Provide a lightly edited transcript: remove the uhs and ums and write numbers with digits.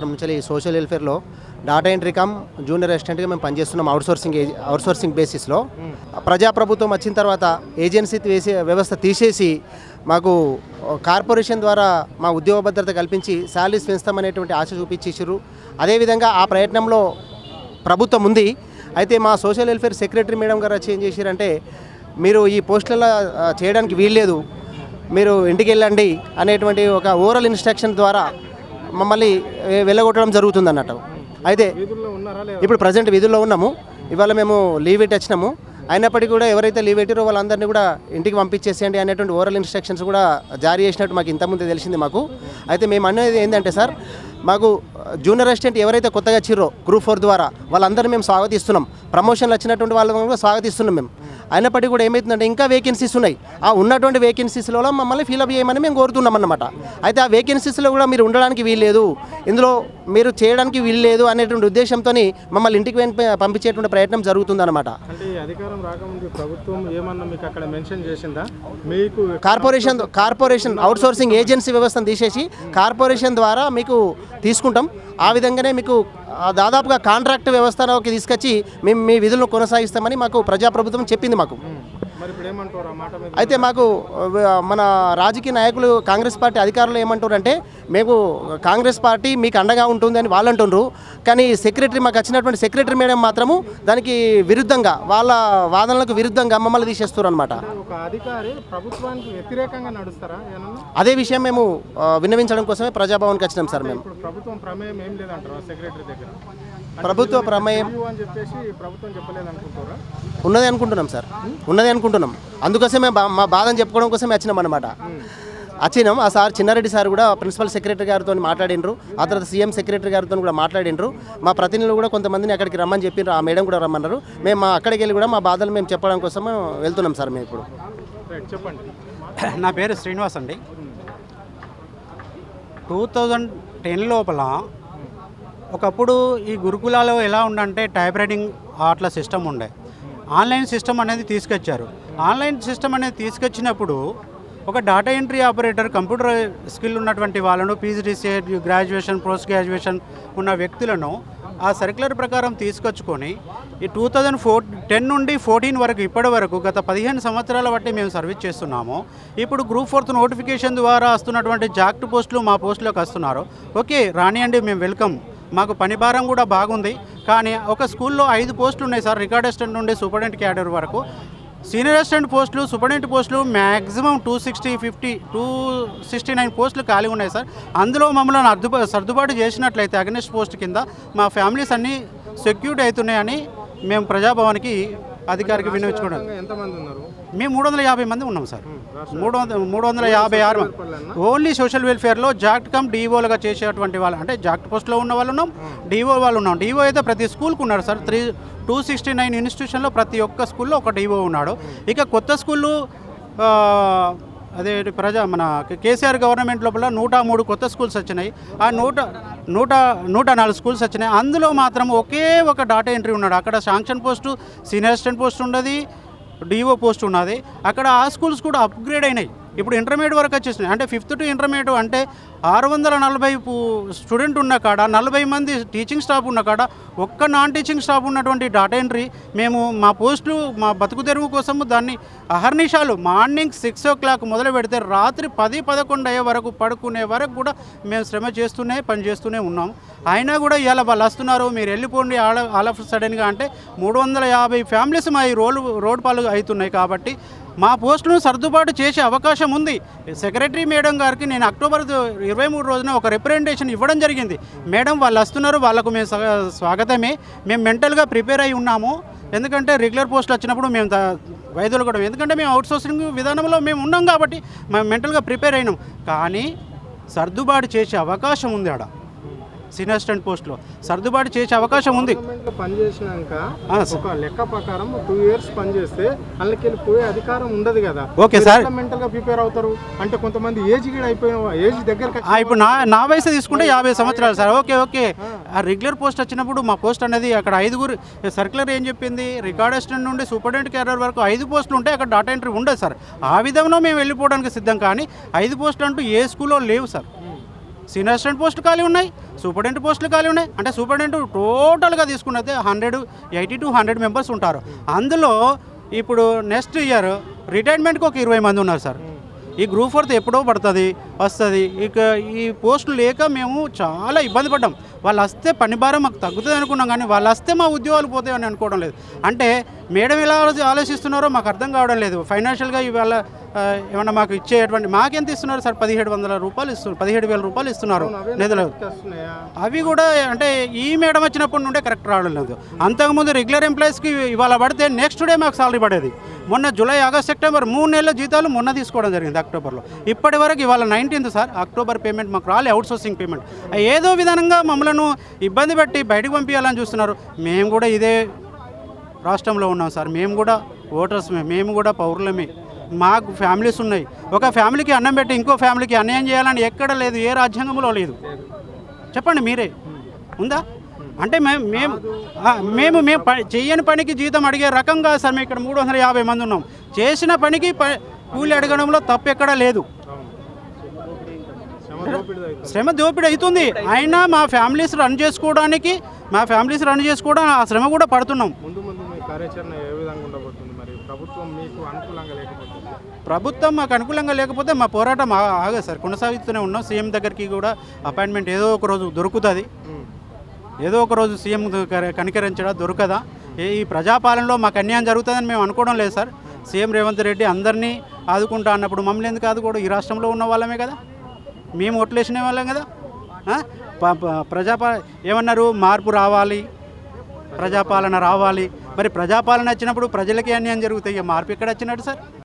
నుంచి సోషల్ వెల్ఫేర్లో data entry cum junior అసిస్టెంట్గా మేము పనిచేస్తున్నాం అవుట్సోర్సింగ్ బేసిస్లో. ప్రజాప్రభుత్వం వచ్చిన తర్వాత ఏజెన్సీ వ్యవస్థ తీసేసి మాకు కార్పొరేషన్ ద్వారా మా ఉద్యోగ భద్రత కల్పించి శాలరీస్ పెంచుతామనేటువంటి ఆశ చూపించేసారు. అదేవిధంగా ఆ ప్రయత్నంలో ప్రభుత్వం ఉంది. అయితే మా సోషల్ వెల్ఫేర్ సెక్రటరీ మేడం గారు ఏం చేశారంటే, మీరు ఈ పోస్టులలో చేయడానికి వీల్లేదు, మీరు ఇంటికి వెళ్ళండి అనేటువంటి ఒక ఓరల్ ఇన్స్ట్రక్షన్ ద్వారా మమ్మల్ని వెళ్ళగొట్టడం జరుగుతుంది అన్నట్టు. అయితే ఇప్పుడు ప్రజెంట్ విధుల్లో ఉన్నాము. ఇవాళ మేము లీవ్ పెట్టి వచ్చినాము. అయినప్పటికీ కూడా ఎవరైతే లీవ్ పెట్టారో వాళ్ళందరినీ కూడా ఇంటికి పంపించేసేయండి అనేటువంటి ఓరల్ ఇన్స్ట్రక్షన్స్ కూడా జారీ చేసినట్టు మాకు ఇంతకుముందు తెలిసింది మాకు. అయితే మేము అనేది ఏంటంటే సార్, మాకు జూనియర్ అసిస్టెంట్ ఎవరైతే కొత్తగా వచ్చిర్రో గ్రూప్ 4 ద్వారా వాళ్ళందరినీ మేము స్వాగతిస్తున్నాం. ప్రమోషన్లు వచ్చినటువంటి వాళ్ళని కూడా స్వాగతిస్తున్నాం మేము. అయినప్పటికీ కూడా ఏమవుతుందంటే ఇంకా వేకెన్సీస్ ఉన్నాయి. ఆ ఉన్నటువంటి వేకెన్సీస్లో మమ్మల్ని ఫిల్అప్ చేయమని మేము కోరుతున్నాం అన్నమాట. అయితే ఆ వేకెన్సీస్లో కూడా మీరు ఉండడానికి వీల్లేదు, ఇందులో మీరు చేయడానికి వీల్లేదు అనేటువంటి ఉద్దేశంతో మమ్మల్ని ఇంటికి పంపించేటువంటి ప్రయత్నం జరుగుతుందన్నమాట. కార్పొరేషన్ అవుట్సోర్సింగ్ ఏజెన్సీ వ్యవస్థను తీసేసి కార్పొరేషన్ ద్వారా మీకు తీసుకుంటాం. ఆ విధంగానే మీకు దాదాపుగా కాంట్రాక్ట్ వ్యవస్థలోకి తీసుకొచ్చి మేము మీ విధులను కొనసాగిస్తామని మాకు ప్రజాప్రభుత్వం చెప్పింది మాకు. అయితే మాకు మన రాజకీయ నాయకులు కాంగ్రెస్ పార్టీ అధికారులు ఏమంటారు అంటే, మేము కాంగ్రెస్ పార్టీ మీకు అండగా ఉంటుంది అని వాళ్ళు అంటున్నారు. కానీ మాకు వచ్చినటువంటి సెక్రటరీ మేడం మాత్రము దానికి విరుద్ధంగా, వాళ్ళ వాదనలకు విరుద్ధంగా మమ్మల్ని తీసేస్తారు అనమాట. అదే విషయం మేము విన్నవించడం కోసమే ప్రజాభవన్కి వచ్చినాం సార్. మేము ప్రభుత్వ ప్రమేయం ఉన్నది అనుకుంటున్నాం సార్, ఉన్నది అనుకుంటున్నాం. అందుకోసమే మా బాధను చెప్పుకోవడం కోసమే వచ్చినాం అనమాట. వచ్చినాం. ఆ సార్ చిన్నారెడ్డి సార్ కూడా ప్రిన్సిపల్ సెక్రటరీ గారితో మాట్లాడినరు. ఆ తర్వాత సీఎం సెక్రటరీ గారితో కూడా మాట్లాడినరు. మా ప్రతినిధులు కూడా కొంతమందిని అక్కడికి రమ్మని చెప్పినారు. ఆ మేడం కూడా రమ్మన్నారు. మేము అక్కడికి వెళ్ళి కూడా మా బాధలు మేము చెప్పడం కోసం వెళ్తున్నాం సార్. మేము ఇప్పుడు చెప్పండి. నా పేరు శ్రీనివాస్ అండి. 2010 లోపల ఒకప్పుడు ఈ గురుకులాలో ఎలా ఉండంటే టైప్ రైటింగ్ అట్లా సిస్టమ్ ఉండే. ఆన్లైన్ సిస్టమ్ అనేది తీసుకొచ్చారు. ఆన్లైన్ సిస్టమ్ అనేది తీసుకొచ్చినప్పుడు ఒక data entry operator, computer skill ఉన్నటువంటి వాళ్ళను, పీజీడీసీ గ్రాడ్యుయేషన్, పోస్ట్ గ్రాడ్యుయేషన్ ఉన్న వ్యక్తులను ఆ సర్క్యులర్ ప్రకారం తీసుకొచ్చుకొని ఈ 2010 నుండి 14 వరకు ఇప్పటి వరకు గత 15 సంవత్సరాల బట్టి మేము సర్వీస్ చేస్తున్నాము. ఇప్పుడు గ్రూప్ 4 నోటిఫికేషన్ ద్వారా వస్తున్నటువంటి జాక్ట్ పోస్టులు మా పోస్టులోకి వస్తున్నారు. ఓకే, రానియండి, మేము వెల్కమ్. మాకు పని భారం కూడా బాగుంది. కానీ ఒక స్కూల్లో 5 పోస్టులు ఉన్నాయి సార్, రికార్డ్ అసిస్టెంట్ నుండి సూపరింటెండెంట్ క్యాడర్ వరకు. సీనియర్ అసిస్టెంట్ పోస్టులు, సూపరింటెండెంట్ పోస్టులు మ్యాక్సిమం 269 పోస్టులు ఖాళీ ఉన్నాయి సార్. అందులో మమ్మల్ని సర్దుబాటు చేసినట్లయితే అగ్నిస్ట్ పోస్ట్ కింద మా ఫ్యామిలీస్ అన్నీ సెక్యూరిటీ అవుతున్నాయని మేము ప్రజాభవన్కి అధికారికి వినియోగించుకున్నాం. మేము 350 మంది ఉన్నాం సార్. 356 మంది ఓన్లీ సోషల్ వెల్ఫేర్లో జాక్ట్ కమ్ డిఓలుగా చేసేటువంటి వాళ్ళు, అంటే జాక్ట్ పోస్ట్లో ఉన్న వాళ్ళు ఉన్నాం, డిఓ వాళ్ళు ఉన్నాం. డిఓ అయితే ప్రతి స్కూల్కి ఉన్నారు సార్. 269 ఇన్స్టిట్యూషన్లో ప్రతి ఒక్క స్కూల్లో ఒక డిఓ ఉన్నాడు. ఇక కొత్త స్కూళ్ళు అదే మన కేసీఆర్ గవర్నమెంట్ లోపల 103 కొత్త స్కూల్స్ వచ్చినాయి. ఆ 104 స్కూల్స్ వచ్చినాయి. అందులో మాత్రం ఒకే ఒక డాటా ఎంట్రీ ఉన్నాడు. అక్కడ sanction post, senior assistant post ఉన్నది, డిఓ పోస్ట్ ఉన్నది. అక్కడ ఆ స్కూల్స్ కూడా అప్గ్రేడ్ అయినాయి. ఇప్పుడు ఇంటర్మీడియట్ వరకు వచ్చేసినాయి. అంటే 5th to ఇంటర్మీడియట్ అంటే 640 స్టూడెంట్ ఉన్న కాడ, 40 మంది టీచింగ్ స్టాఫ్ ఉన్న కాడ, ఒక్క నాన్ టీచింగ్ స్టాఫ్ ఉన్నటువంటి డాటా ఎంట్రీ మేము మా పోస్టులు, మా బతుకు తెరువు కోసము దాన్ని అహర్నిశాలు మార్నింగ్ 6 o'clock మొదలు పెడితే రాత్రి 10-11 అయ్యే వరకు, పడుకునే వరకు కూడా మేము శ్రమ పని చేస్తూనే ఉన్నాం. అయినా కూడా ఇవాళ వాళ్ళు వస్తున్నారు, మీరు వెళ్ళిపోండి ఆల్ ఆఫ్ సడన్గా అంటే 350 ఫ్యామిలీస్ మా ఈ రోడ్ పాలు అవుతున్నాయి. కాబట్టి మా పోస్టులను సర్దుబాటు చేసే అవకాశం ఉంది. సెక్రటరీ మేడం గారికి నేను అక్టోబర్ 23 రోజున ఒక రిప్రజెంటేషన్ ఇవ్వడం జరిగింది. మేడం వాళ్ళు వస్తున్నారు, వాళ్ళకు మేము స్వాగతమే, మేము మెంటల్గా ప్రిపేర్ అయి ఉన్నాము. ఎందుకంటే రెగ్యులర్ పోస్టులు వచ్చినప్పుడు మేము వైద్యులు కూడా, ఎందుకంటే మేము అవుట్సోర్సింగ్ విధానంలో మేము ఉన్నాం కాబట్టి మేము మెంటల్గా ప్రిపేర్ అయినాం. కానీ సర్దుబాటు చేసే అవకాశం ఉంది. ఆడ సీనియర్ అసిస్టెంట్ పోస్ట్లో సర్దుబాటు చేసే అవకాశం ఉంది. పనిచేసినాక ఒక లెక్క ప్రకారం 2 years పనిచేస్తే అందులోకి వెళ్ళిపోయే అధికారం ఉండదు కదా. ఓకే సార్, మెంటల్ గా ప్రిపేర్ అవుతారు అంటే కొంతమంది ఏజ్ కూడా అయిపోయిన ఏజ్ దగ్గర. ఇప్పుడు నా వయసు తీసుకుంటే 50 సంవత్సరాలు సార్. ఓకే. ఆ రెగ్యులర్ పోస్ట్ వచ్చినప్పుడు మా పోస్ట్ అనేది అక్కడ 5 సర్క్యులర్ ఏం చెప్పింది, రికార్డ్ అసిస్టెంట్ నుండి సూపరింటెండెంట్ క్యాడర్ వరకు 5 పోస్టులు ఉంటే అక్కడ డాటా ఎంట్రీ ఉండదు సార్. ఆ విధంగా మేము వెళ్ళిపోవడానికి సిద్ధం. కానీ 5 పోస్టులు అంటూ ఏ స్కూల్లో లేవు సార్. సీనియర్ అసిస్టెంట్ పోస్టులు ఖాళీ ఉన్నాయి, సూపరింటెండెంట్ పోస్టులు ఖాళీ ఉన్నాయి. అంటే సూపరింటెండెంట్ టోటల్గా తీసుకున్నైతే 80 to 100 మెంబర్స్ ఉంటారు. అందులో ఇప్పుడు నెక్స్ట్ ఇయర్ రిటైర్మెంట్కి ఒక 20 మంది ఉన్నారు సార్. ఈ గ్రూప్ 4 ఎప్పుడో పడుతుంది వస్తుంది. ఇక ఈ పోస్టులు లేక మేము చాలా ఇబ్బంది పడ్డాం. వాళ్ళు వస్తే పని భారం మాకు తగ్గుతుంది అనుకున్నాం, కానీ వాళ్ళు వస్తే మా ఉద్యోగాలు పోతాయని అనుకోవడం లేదు. అంటే మేడం ఎలా ఆలోచిస్తున్నారో మాకు అర్థం కావడం లేదు. ఫైనాన్షియల్గా ఇవాళ ఏమన్నా మాకు ఇచ్చేటువంటి మాకెంత ఇస్తున్నారు సార్? 1700 రూపాయలు ఇస్తున్నారు, 17,000 రూపాయలు ఇస్తున్నారు నిధులు. అవి కూడా అంటే ఈ మేడం వచ్చినప్పటి నుండే కరెక్ట్ రావడం లేదు. అంతకుముందు రెగ్యులర్ ఎంప్లాయీస్కి ఇవాళ పడితే నెక్స్ట్ డే మాకు సాలరీ పడేది. మొన్న జూలై, ఆగస్ట్, సెప్టెంబర్ 3 నెలల జీతాలు మొన్న తీసుకోవడం జరిగింది అక్టోబర్లో. ఇప్పటి వరకు ఇవాళ 19th సార్, అక్టోబర్ పేమెంట్ మాకు రాలే, అవుట్ సోర్సింగ్ పేమెంట్. ఏదో విధంగా మమ్మల్ని ఇబ్బంది పెట్టి బయటకు పంపించాలని చూస్తున్నారు. మేము కూడా ఇదే రాష్ట్రంలో ఉన్నాం సార్, మేము కూడా ఓటర్స్మే, మేము కూడా పౌరులమే, మాకు ఫ్యామిలీస్ ఉన్నాయి. ఒక ఫ్యామిలీకి అన్నం పెట్టి ఇంకో ఫ్యామిలీకి అన్యాయం చేయాలని ఎక్కడ లేదు, ఏ రాజ్యాంగంలో లేదు. చెప్పండి మీరే, ఉందా? అంటే మేము చెయ్యని పనికి జీతం అడిగే రకం కాదు సార్. మేము ఇక్కడ 350 మంది ఉన్నాం. చేసిన పనికి కూలి అడగడంలో తప్పు ఎక్కడా లేదు. శ్రమ దోపిడీ అవుతుంది. అయినా మా ఫ్యామిలీస్ రన్ చేసుకోవడానికి ఆ శ్రమ కూడా పడుతున్నాం. ప్రభుత్వం మాకు అనుకూలంగా లేకపోతే మా పోరాటం ఆగదు సార్, కొనసాగుతూనే ఉన్నాం. సీఎం దగ్గరికి కూడా అపాయింట్మెంట్ ఏదో ఒక రోజు దొరుకుతుంది. ఏదో ఒక రోజు సీఎం కనికరించడా దొరకదా? ఈ ప్రజాపాలనలో మాకు అన్యాయం జరుగుతుందని మేము అనుకోవడం లేదు సార్. సీఎం రేవంత్ రెడ్డి అందరినీ ఆదుకుంటా అన్నప్పుడు మమ్మల్ని ఎందుకు ఆదుకోవడం? ఈ రాష్ట్రంలో ఉన్న వాళ్ళమే కదా, మేము ఓట్లేసిన వాళ్ళం కదా. ఏమన్నారు? మార్పు రావాలి, ప్రజాపాలన రావాలి. మరి ప్రజాపాలన వచ్చినప్పుడు ప్రజలకే అన్యాయం జరుగుతాయి. మార్పు ఎక్కడ వచ్చినట్టు సార్?